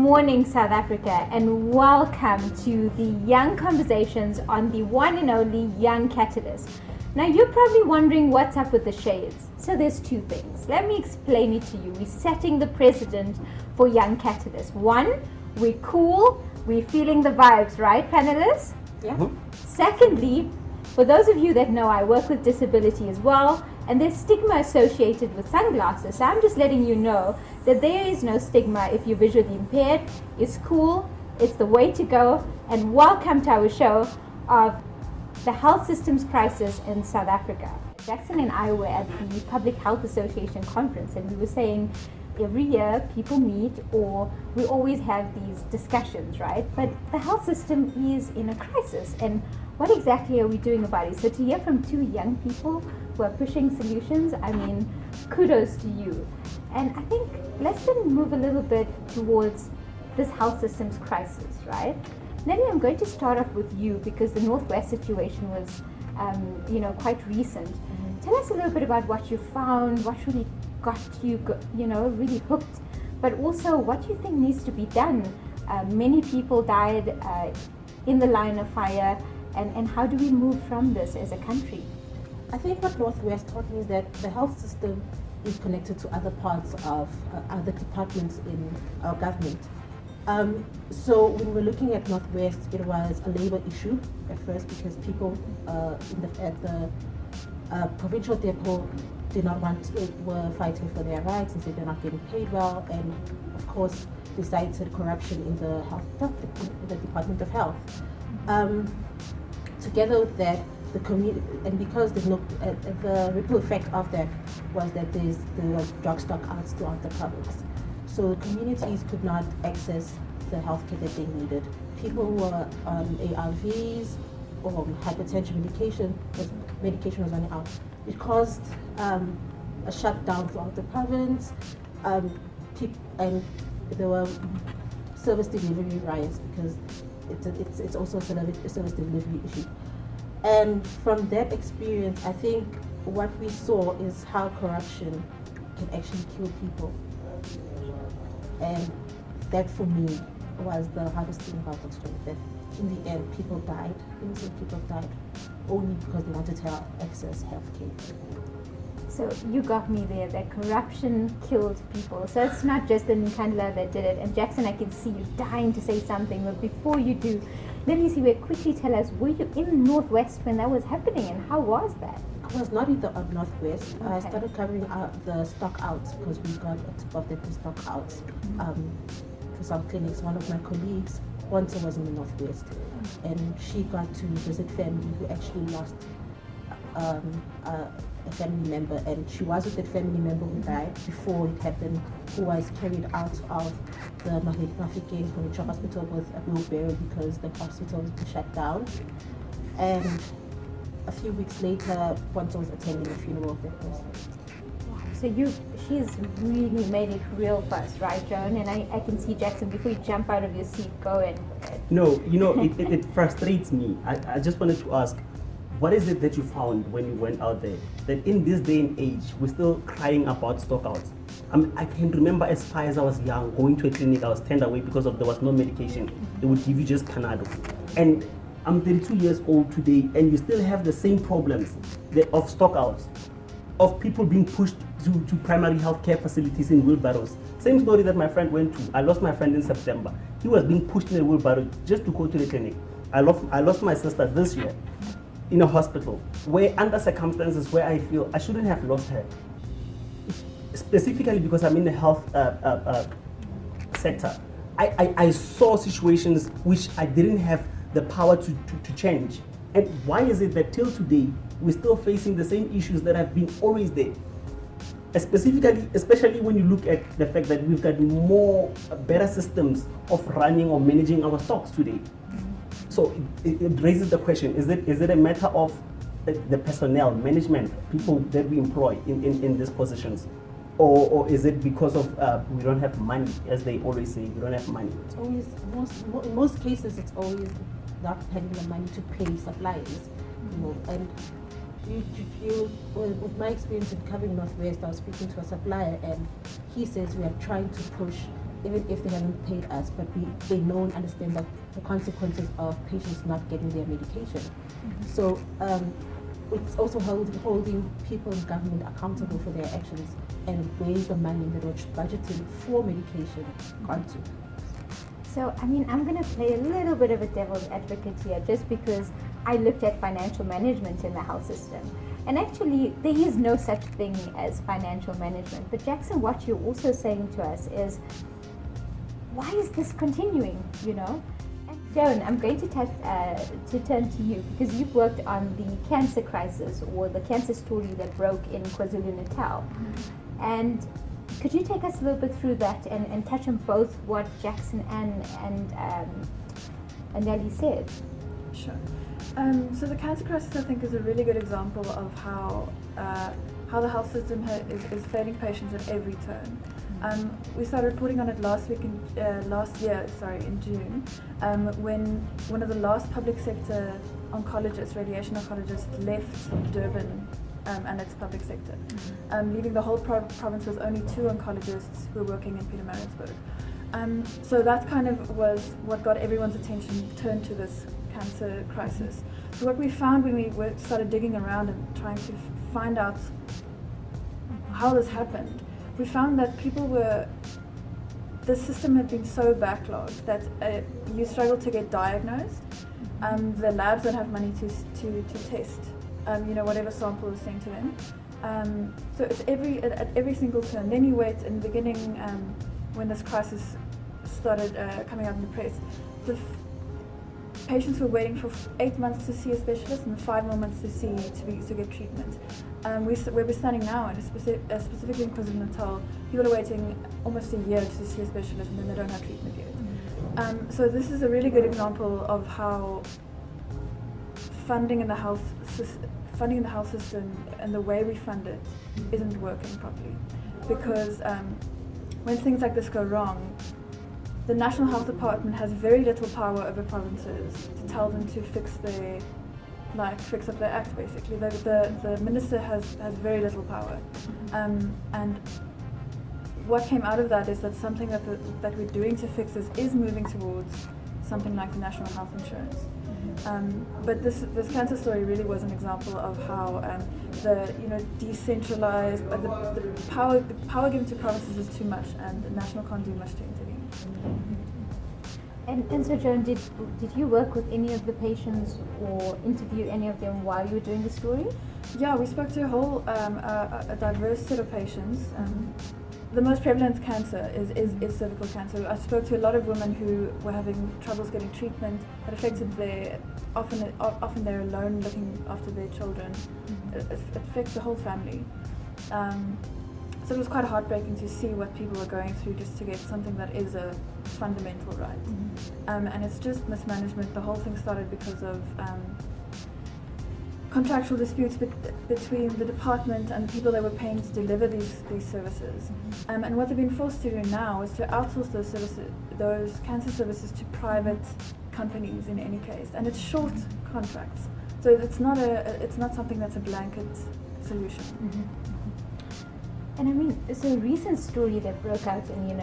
morning, South Africa, and welcome to the Young Conversations on the one and only Young Catalyst. Now, you're probably wondering what's up with the shades. So there's two things. Let me explain it to you. We're setting the precedent for Young Catalyst. One, we're cool, we're feeling the vibes, right, panelists? Yeah. Secondly, for those of you that know, I work with disability as well, and there's stigma associated with sunglasses. So I'm just letting you know that there is no stigma if you're visually impaired. It's cool, it's the way to go, and welcome to our show of the health systems crisis in South Africa. Jackson and I were at the Public Health Association conference, and we were saying every year people meet, or we always have these discussions, right? But the health system is in a crisis, and what exactly are we doing about it? So to hear from two young people who are pushing solutions, I mean, kudos to you. And I think let's then move a little bit towards this health systems crisis, right? Nelly, I'm going to start off with you because the Northwest situation was, quite recent. Mm-hmm. Tell us a little bit about what you found, what really got you, really hooked, but also what you think needs to be done. Many people died in the line of fire, and how do we move from this as a country? I think what Northwest taught me is that the health system is connected to other parts of other departments in our government. So when we're looking at Northwest, it was a labor issue at first because people at the provincial depot were fighting for their rights and said they're not getting paid well, and of course they cited corruption in the in the Department of Health. Together with that, the community, and because there's no the ripple effect of that was that there was drug stockouts throughout the province. So the communities could not access the healthcare that they needed. People who were on ARVs or hypertension medication was running out. It caused a shutdown throughout the province, and there were service delivery riots because it's also a service delivery issue. And from that experience, I think what we saw is how corruption can actually kill people. And that for me was the hardest thing about the story, that in the end people died, innocent people died, only because they wanted to access healthcare. So you got me there, that corruption killed people. So it's not just the Nkandla that did it. And Jackson, I can see you dying to say something, but before you do, let me see, quickly tell us, were you in Northwest when that was happening, and how was that? I was not in the Northwest. Okay. I started covering the stock outs because we got a tip of the stock outs for some clinics. One of my colleagues, once was in the Northwest, and she got to visit family who actually lost a family member, and she was with that family member who died before it happened, who was carried out of the Mahlaba Provincial Hospital with a wheelbarrow because the hospital was shut down. And a few weeks later, Ponto was attending the funeral of that person. So she's really made it real for us, right, Joan? And I can see, Jackson, before you jump out of your seat, go and... No, it frustrates me. I just wanted to ask, what is it that you found when you went out there, that in this day and age, we're still crying about stockouts? I can remember as far as I was young, going to a clinic, I was turned away because there was no medication. They would give you just Panado. And I'm 32 years old today, and you still have the same problems of stockouts, of people being pushed to primary healthcare facilities in wheelbarrows. Same story that my friend went to. I lost my friend in September. He was being pushed in a wheelbarrow just to go to the clinic. I lost my sister this year in a hospital, where under circumstances where I feel I shouldn't have lost her. Specifically because I'm in the health sector. I saw situations which I didn't have the power to change. And why is it that till today, we're still facing the same issues that have been always there? Especially when you look at the fact that we've got better systems of running or managing our stocks today. So it raises the question, is it a matter of the personnel, management, people that we employ in these positions? Or is it because of we don't have money, as they always say, we don't have money? It's always, in most cases, it's always not having the money to pay suppliers, and with my experience in covering Northwest, I was speaking to a supplier, and he says we are trying to push even if they haven't paid us, but they know and understand that the consequences of patients not getting their medication. So it's also holding people in government accountable for their actions and where's the money that was budgeted for medication gone to. So, I mean, I'm going to play a little bit of a devil's advocate here just because I looked at financial management in the health system. And actually, there is no such thing as financial management. But Jackson, what you're also saying to us is, why is this continuing, you know? And Joan, I'm going to turn to you because you've worked on the cancer crisis or the cancer story that broke in KwaZulu-Natal. And could you take us a little bit through that and touch on both what Jackson and Nelly said? Sure. So the cancer crisis, I think, is a really good example of how the health system is failing patients at every turn. We started reporting on it last year, in June, when one of the last public sector oncologists, radiation oncologists, left Durban and its public sector, leaving the whole province with only 2 oncologists who were working in Pietermaritzburg. So that kind of was what got everyone's attention turned to this cancer crisis. So what we found when we started digging around and trying to find out how this happened, we found that the system had been so backlogged that you struggle to get diagnosed. The labs don't have money to test, whatever sample is sent to them. So it's at every single turn. Then you wait in the beginning when this crisis started coming out in the press. Patients were waiting for 8 months to see a specialist and 5 more months to get treatment. Where we're standing now, and specifically in KwaZulu-Natal, people are waiting almost a year to see a specialist and then they don't have treatment yet. So this is a really good example of how funding in the health system and the way we fund it isn't working properly. Because when things like this go wrong, the National Health Department has very little power over provinces to tell them to fix up their act, basically. The minister has very little power. And what came out of that is that something that we're doing to fix this is moving towards something like the National Health Insurance. But this cancer story really was an example of how the decentralized, the power given to provinces is too much, and the national can't do much to intervene. And so, Joan, did you work with any of the patients or interview any of them while you were doing the story? Yeah, we spoke to a whole a diverse set of patients. The most prevalent cancer is cervical cancer. I spoke to a lot of women who were having troubles getting treatment that affected often they're alone looking after their children. It affects the whole family. So it was quite heartbreaking to see what people were going through just to get something that is a fundamental right. And it's just mismanagement. The whole thing started because of contractual disputes between the department and the people that were paying to deliver these services. And what they've been forced to do now is to outsource those cancer services to private companies in any case. And it's short contracts. So it's not something that's a blanket solution. And I mean, it's a recent story that broke out, and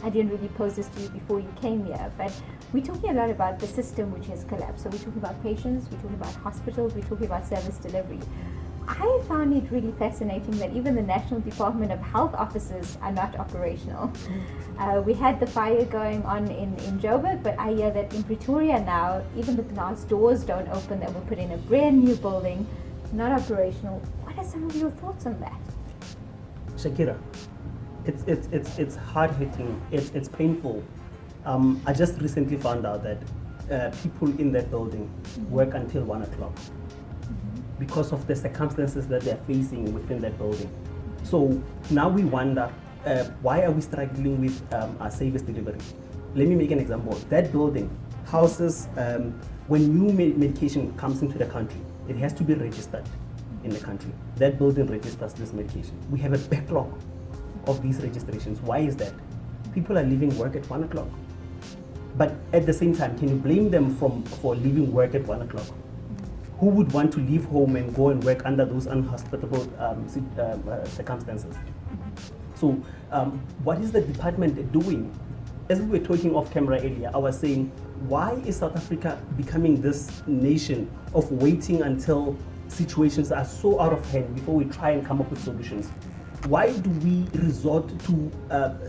I didn't really pose this to you before you came here, but we're talking a lot about the system which has collapsed. So we're talking about patients, we're talking about hospitals, we're talking about service delivery. I found it really fascinating that even the National Department of Health offices are not operational. We had the fire going on in Joburg, but I hear that in Pretoria now, even the glass doors don't open. That were put in a brand new building, not operational. What are some of your thoughts on that? Shakira, it's hard hitting. It's painful. I just recently found out that people in that building work until 1 o'clock because of the circumstances that they're facing within that building. So now we wonder, why are we struggling with our service delivery? Let me make an example. That building houses, when new medication comes into the country, it has to be registered in the country. That building registers this medication. We have a backlog of these registrations. Why is that? People are leaving work at 1 o'clock. But at the same time, can you blame them for leaving work at 1 o'clock? Who would want to leave home and go and work under those unhospitable circumstances? So what is the department doing? As we were talking off camera earlier, I was saying, why is South Africa becoming this nation of waiting until situations are so out of hand before we try and come up with solutions? Why do we resort to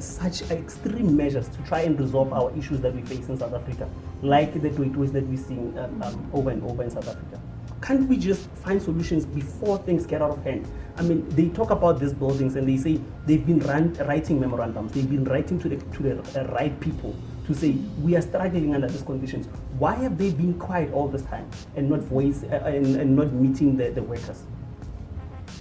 such extreme measures to try and resolve our issues that we face in South Africa, like the tweets that we're seeing over and over in South Africa? Can't we just find solutions before things get out of hand? I mean, they talk about these buildings and they say they've been writing memorandums, they've been writing to the right people to say we are struggling under these conditions. Why have they been quiet all this time and not and not meeting the workers?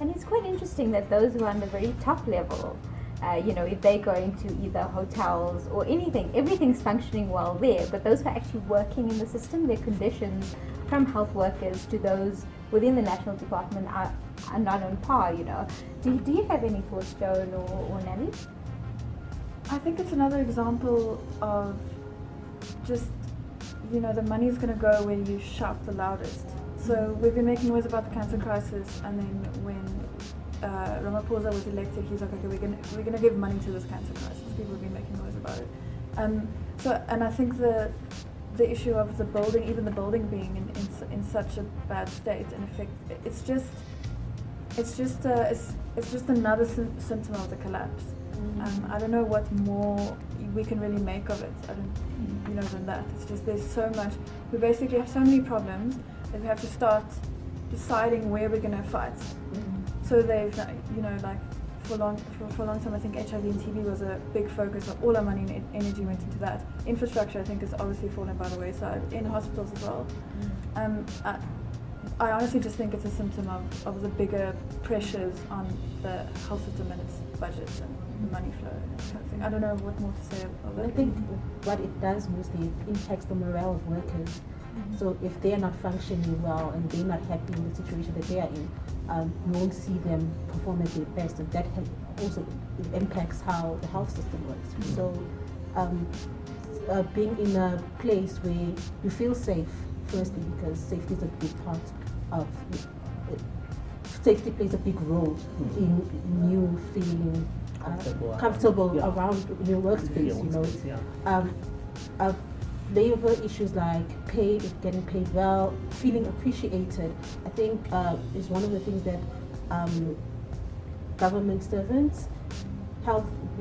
And it's quite interesting that those who are on the very top level, if they go into either hotels or anything, everything's functioning well there, but those who are actually working in the system, their conditions from health workers to those within the national department are not on par, Do you have any thoughts, Joan or Nelly? I think it's another example of just, the money's going to go where you shout the loudest. So we've been making noise about the cancer crisis, and then when Ramaphosa was elected, he's like, okay, we're gonna give money to this cancer crisis. People have been making noise about it. And I think the issue of the building, even the building being in such a bad state, in effect, it's just another symptom of the collapse. I don't know what more we can really make of it. Than that. It's just there's so much. We basically have so many problems that we have to start deciding where we're going to fight. So they've, for a long time, I think HIV and TB was a big focus of all our money and energy went into that. Infrastructure, I think, has obviously fallen by the wayside in hospitals as well. I honestly just think it's a symptom of the bigger pressures on the health system and its budgets and the money flow and that kind of thing. I don't know what more to say about that. I think what it does mostly impacts the morale of workers. So if they are not functioning well and they're not happy in the situation that they are in, you won't see them perform at their best, and that also impacts how the health system works. So being in a place where you feel safe, firstly, because safety is a big part of safety plays a big role in you feeling comfortable around your workspace. Labor issues like pay, getting paid well, feeling appreciated, I think is one of the things that government servants,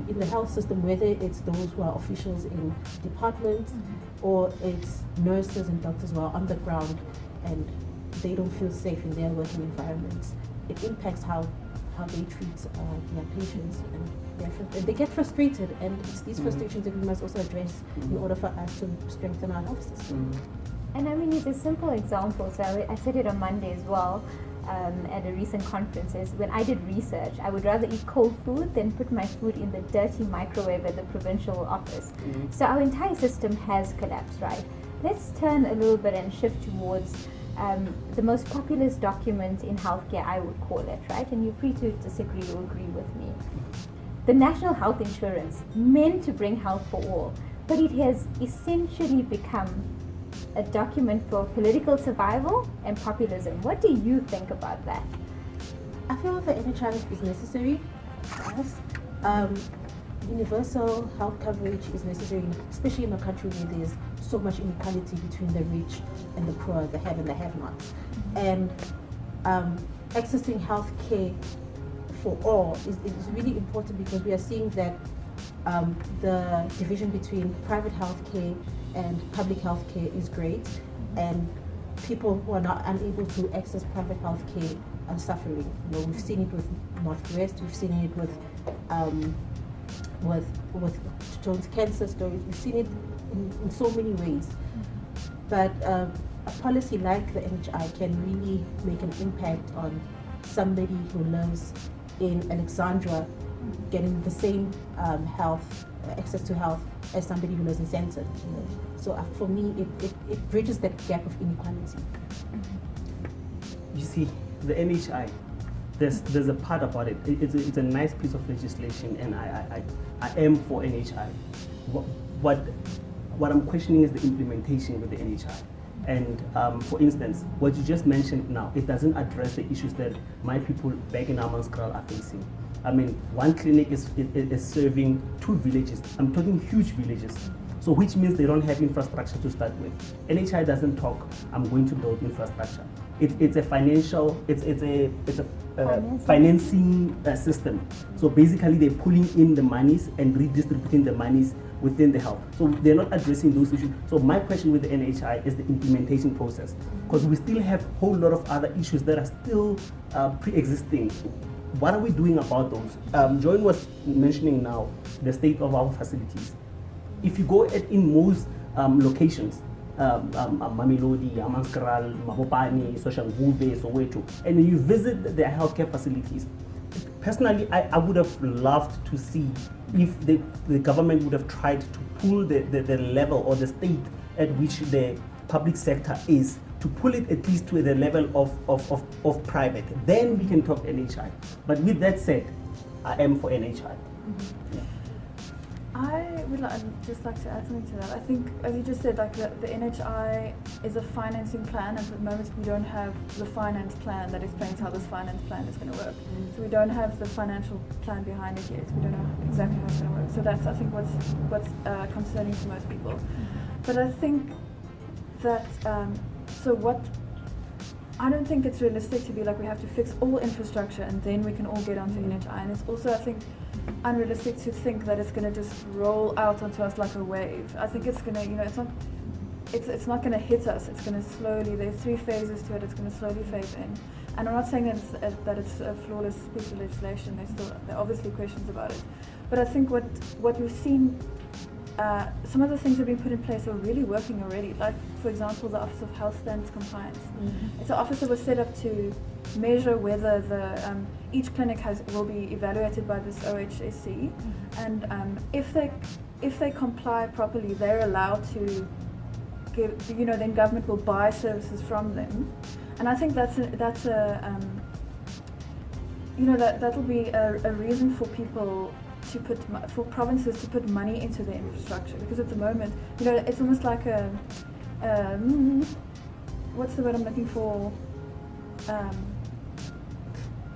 in the health system, whether it's those who are officials in departments or it's nurses and doctors who are on the ground and they don't feel safe in their working environments, it impacts how they treat their patients, and they get frustrated, and it's these frustrations that we must also address in order for us to strengthen our health system. And I mean, it's a simple example. So I said it on Monday as well at a recent conference. Is when I did research, I would rather eat cold food than put my food in the dirty microwave at the provincial office. So our entire system has collapsed, right? Let's turn a little bit and shift towards the most populous document in healthcare, I would call it, right? And you're free to disagree or agree with me. The National Health Insurance, meant to bring health for all, but it has essentially become a document for political survival and populism. What do you think about that? I feel the NHI is necessary. Yes. Universal health coverage is necessary, especially in a country where there's so much inequality between the rich and the poor, the have and the have-nots. And accessing health care for all is really important, because we are seeing that the division between private health care and public health care is great, and people who are not unable to access private health care are suffering. We've seen it with Northwest, we've seen it with Joan's cancer stories, we've seen it in so many ways. But a policy like the NHI can really make an impact on somebody who lives in Alexandra getting the same access to health as somebody who lives in Sandton. So for me, it bridges that gap of inequality. You see, the NHI, there's a part about it. It's a nice piece of legislation, and I am for NHI. What I'm questioning is the implementation with the NHI. And for instance, what you just mentioned now, it doesn't address the issues that my people back in Hammanskraal are facing. I mean, one clinic is serving 2 villages. I'm talking huge villages. So which means they don't have infrastructure to start with. NHI doesn't talk, I'm going to build infrastructure. It's a financial, it's a financing system. So basically they're pulling in the monies and redistributing the monies within the health. So they're not addressing those issues. So my question with the NHI is the implementation process, because we still have a whole lot of other issues that are still pre-existing. What are we doing about those? Joan was mentioning now the state of our facilities. If you go in most locations, Mamelodi, Hammanskraal, Mabopane, Soshanguve, Soweto, and you visit their healthcare facilities, personally, I would have loved to see if the government would have tried to pull the level or the state at which the public sector is, to pull it at least to the level of private. Then we can talk NHI. But with that said, I am for NHI. Mm-hmm. Yeah. I would just like to add something to that. I think, as you just said, like the NHI is a financing plan. At the moment, we don't have the finance plan that explains how this finance plan is going to work. So we don't have the financial plan behind it yet. We don't know exactly how it's going to work. So that's, I think, what's concerning to most people. But I think that I don't think it's realistic to be like we have to fix all infrastructure and then we can all get onto NHI. And it's also, I think, unrealistic to think that it's going to just roll out onto us like a wave. I think it's going to, it's not going to hit us. It's going to slowly. There's 3 phases to it. It's going to slowly phase in. And I'm not saying that it's a flawless piece of legislation. There are obviously questions about it. But I think what we've seen. Some of the things that have been put in place are really working already. Like, for example, the Office of Health Standards Compliance. Mm-hmm. It's an office that was set up to measure whether each clinic will be evaluated by this OHSC, mm-hmm. And if they comply properly, they're allowed to give. Then government will buy services from them, and I think that will be a reason for people. For provinces to put money into their infrastructure, because at the moment, it's almost like what's the word I'm looking for?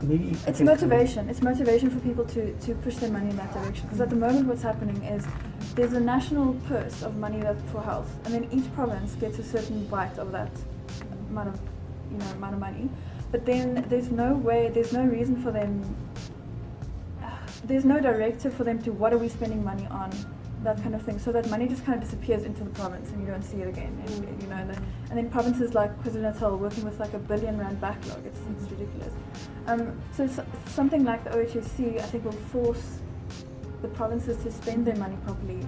Maybe it's motivation. It's motivation for people to push their money in that direction. Because at the moment, what's happening is there's a national purse of money for health, and then each province gets a certain bite of that amount of money. But then there's no reason for them. There's no directive for them to what are we spending money on, that kind of thing. So that money just kind of disappears into the province and you don't see it again. And then provinces like KwaZulu-Natal working with like R1 billion backlog. It's ridiculous. So something like the OHSC, I think, will force the provinces to spend their money properly.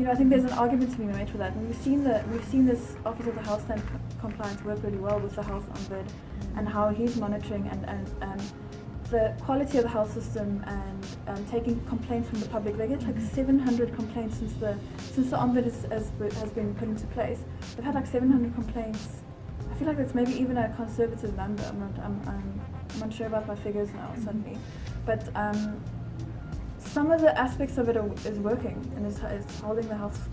I think there's an argument to be made for that. And we've seen this Office of the Health Stand Compliance work really well with the Health Ombudsman and how he's monitoring and the quality of the health system and taking complaints from the public. They get like 700 complaints since the Ombudsman has been put into place. They've had like 700 complaints. I feel like that's maybe even a conservative number. I'm not sure about my figures now suddenly, but some of the aspects of it is working and is holding the health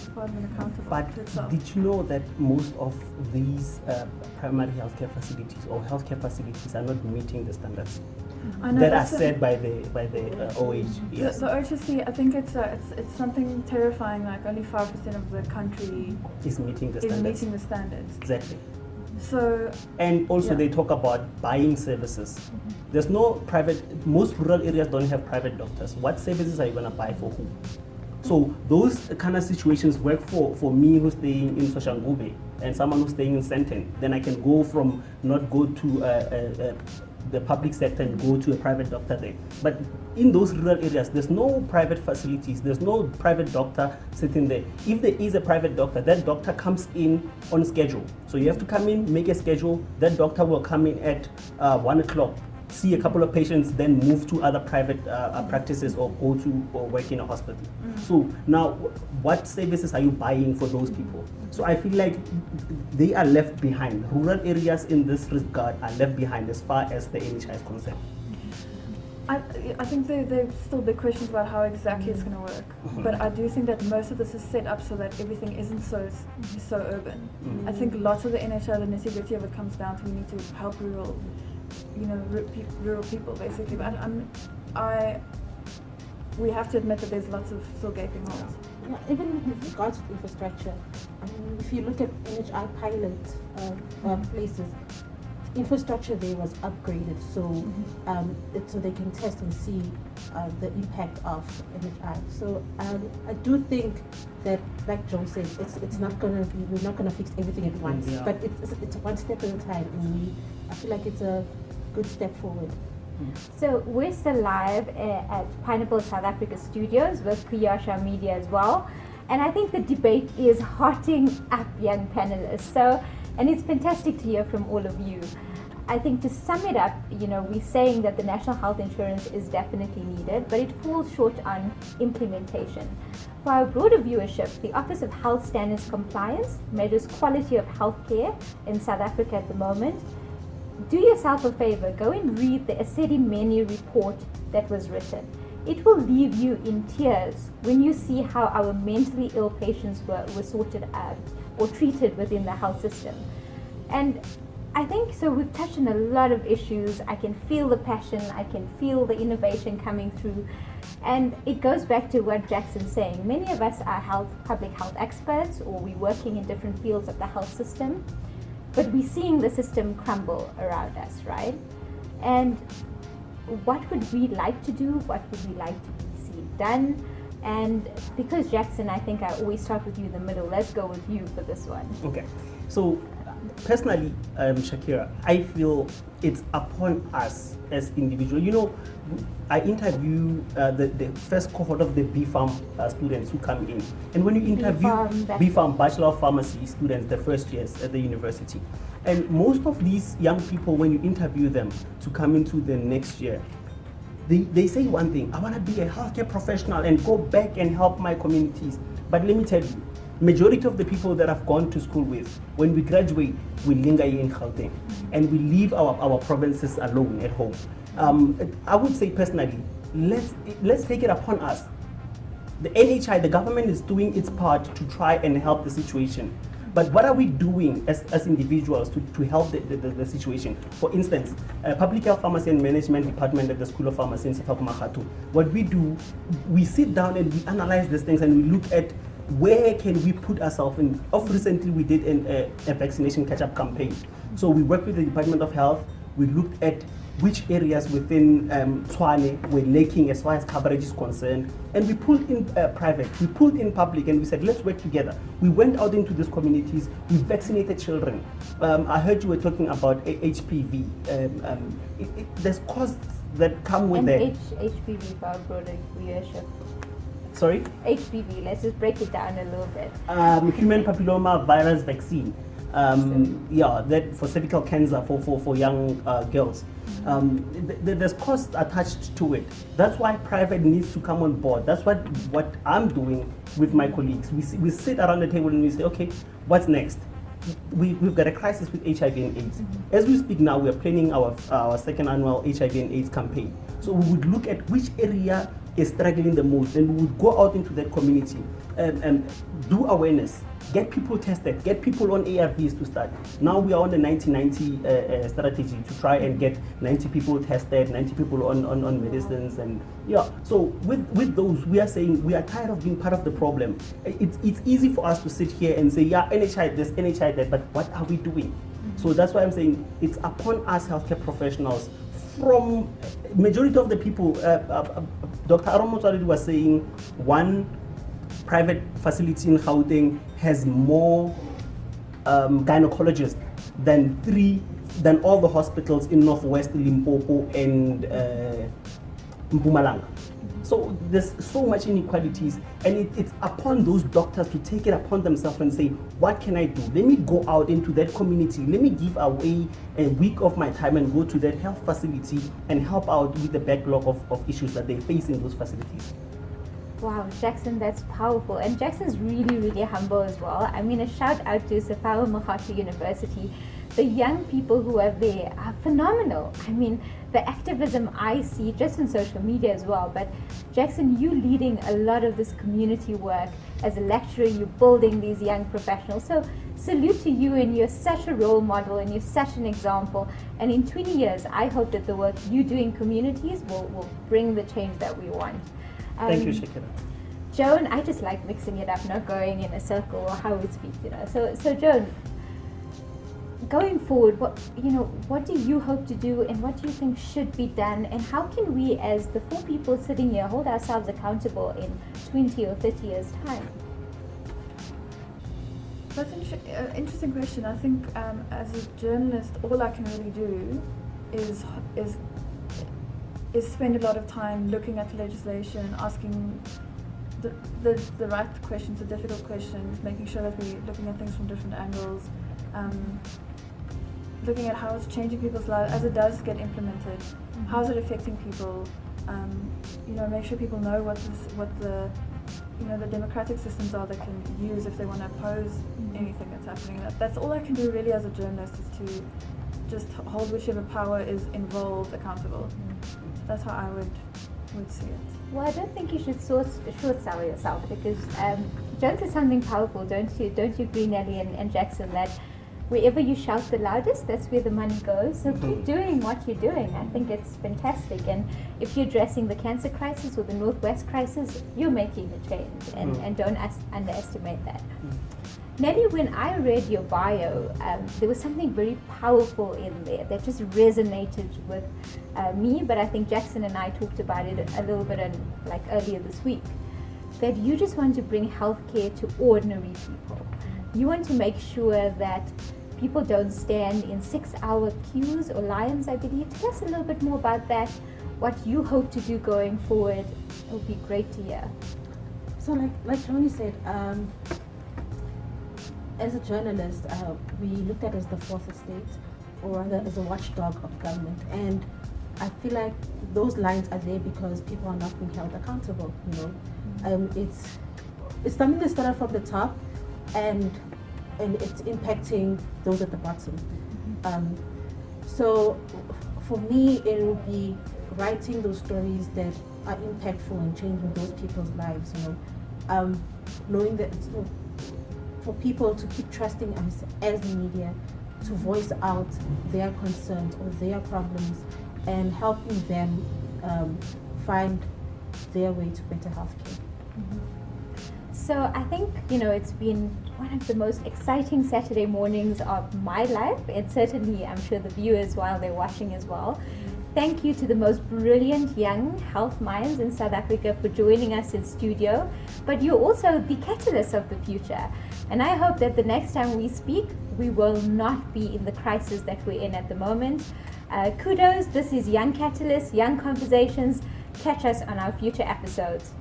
department accountable to itself. Did you know that most of these primary healthcare facilities or healthcare facilities are not meeting the standards that are set by the OHSC? The OHSC, I think it's something terrifying. Like only 5% of the country is meeting the standards. Exactly. So. And also they talk about buying services. Mm-hmm. There's no most rural areas don't have private doctors. What services are you going to buy for who? So those kind of situations work for me who's staying in Soshanguve and someone who's staying in Sandton. Then I can go from not go to the public sector and go to a private doctor there. But in those rural areas, there's no private facilities. There's no private doctor sitting there. If there is a private doctor, that doctor comes in on schedule. So you have to come in, make a schedule. That doctor will come in at 1 o'clock. See a couple of patients, then move to other private practices or go to or work in a hospital. Mm. So now, what services are you buying for those people? So I feel like they are left behind. Rural areas in this regard are left behind as far as the NHI is concerned. I think there's still big questions about how exactly it's going to work. But I do think that most of this is set up so that everything isn't so urban. I think lots of the NHI, the nitty-gritty of it comes down to we need to help rural people basically. But we have to admit that there's lots of still gaping holes. Yeah, even with regards to infrastructure, if you look at NHI pilot places, infrastructure there was upgraded so so they can test and see the impact of NHI. So I do think that, like Joe said, it's not gonna be, we're not gonna fix everything at once, but it's one step at a time, and I feel like it's a good step forward. So we're still live at Pineapple South Africa Studios with Kuyasha Media as well, and I think the debate is hotting up, young panelists. So, and it's fantastic to hear from all of you. I think to sum it up, we're saying that the national health insurance is definitely needed, but it falls short on implementation. For our broader viewership, the Office of Health Standards Compliance measures quality of healthcare in South Africa at the moment. Do yourself a favor, go and read the Esedimeni report that was written. It will leave you in tears when you see how our mentally ill patients were sorted out or treated within the health system. And I think so we've touched on a lot of issues. I can feel the passion, I can feel the innovation coming through. And it goes back to what Jackson's saying. Many of us are public health experts, or we're working in different fields of the health system, but we're seeing the system crumble around us, right? And what would we like to do? What would we like to see done? And because Jackson, I think I always start with you in the middle. Let's go with you for this one. Okay. So personally, Shakira, I feel it's upon us as individuals. I interview the first cohort of the B-Farm students who come in. And when you interview B-Farm Bachelor of Pharmacy students, the first years at the university, and most of these young people, when you interview them to come into the next year, they say one thing: I want to be a healthcare professional and go back and help my communities. But let me tell you, majority of the people that I've gone to school with, when we graduate, we linger in Gauteng and we leave our provinces alone at home. I would say personally, let's take it upon us. The NHI, the government is doing its part to try and help the situation. But what are we doing as individuals to help the situation? For instance, Public Health Pharmacy and Management Department at the School of Pharmacy in Sefakumagatu. What we do, we sit down and we analyze these things and we look at where can we put ourselves in. Recently, we did a vaccination catch-up campaign. So we worked with the Department of Health. We looked at which areas within Tshwane were lacking as far as coverage is concerned. And we pulled in private, we pulled in public, and we said, let's work together. We went out into these communities, we vaccinated children. I heard you were talking about HPV. There's costs that come with that. HPV for our broader viewership. Sorry? HPV, let's just break it down a little bit. Human papilloma virus vaccine. That for cervical cancer for young girls. There's costs attached to it. That's why private needs to come on board. That's what I'm doing with my colleagues. We sit around the table and we say, okay, what's next? We've got a crisis with HIV and AIDS. As we speak now, we are planning our second annual HIV and AIDS campaign. So we would look at which area is struggling the most, and we would go out into that community and do awareness, get people tested, get people on ARVs to start. Now we are on the 90-90 strategy to try and get 90 people tested, 90 people on medicines, and so with those, we are saying we are tired of being part of the problem. It's easy for us to sit here and say, NHI this, NHI that, but what are we doing? So that's why I'm saying it's upon us healthcare professionals. From majority of the people, Dr. Aromotsaridi was saying one private facility in Gauteng has more gynecologists than all the hospitals in Northwest Limpopo and Mpumalanga. So there's so much inequalities, and it's upon those doctors to take it upon themselves and say, what can I do? Let me go out into that community. Let me give away a week of my time and go to that health facility and help out with the backlog of issues that they face in those facilities. Wow, Jackson, that's powerful. And Jackson's really, really humble as well. I mean, a shout out to Safawa Makati University the young people who are there are phenomenal. I mean, the activism I see just on social media as well. But Jackson, you leading a lot of this community work as a lecturer, you're building these young professionals. So salute to you, and you're such a role model and you're such an example. And in 20 years, I hope that the work you do in communities will bring the change that we want. Thank you, Shakira. Joan, I just like mixing it up, not going in a circle or how we speak, So Joan, going forward, what do you hope to do, and what do you think should be done, and how can we, as the 4 people sitting here, hold ourselves accountable in 20 or 30 years' time? That's an interesting question. I think as a journalist, all I can really do is spend a lot of time looking at legislation, asking the right questions, the difficult questions, making sure that we're looking at things from different angles, looking at how it's changing people's lives as it does get implemented. How is it affecting people? Make sure people know what the democratic systems are they can use if they want to oppose anything that's happening. That's all I can do really as a journalist, is to just hold whichever power is involved accountable. So that's how I would see it. Well, I don't think you should short sell yourself, because Joan says something powerful, don't you agree, Nelly and Jackson, that wherever you shout the loudest, that's where the money goes. So keep doing what you're doing. I think it's fantastic. And if you're addressing the cancer crisis or the Northwest crisis, you're making a change, and don't underestimate that. Nelly, when I read your bio, there was something very powerful in there that just resonated with me, but I think Jackson and I talked about it a little bit earlier this week, that you just want to bring healthcare to ordinary people. You want to make sure that people don't stand in 6-hour queues or lines, I believe. Tell us a little bit more about that, what you hope to do going forward. It would be great to hear. So like Tony said, as a journalist, we looked at it as the fourth estate, or rather as a watchdog of government. And I feel like those lines are there because people are not being held accountable, It's something that started from the top, and it's impacting those at the bottom. So for me, it will be writing those stories that are impactful and changing those people's lives, knowing that for people to keep trusting us as the media, to voice out their concerns or their problems, and helping them find their way to better healthcare. So I think, it's been one of the most exciting Saturday mornings of my life, and certainly I'm sure the viewers while they're watching as well. Thank you to the most brilliant young health minds in South Africa for joining us in studio, but you're also the catalyst of the future. And I hope that the next time we speak, we will not be in the crisis that we're in at the moment. Kudos, this is Young Catalyst, Young Conversations. Catch us on our future episodes.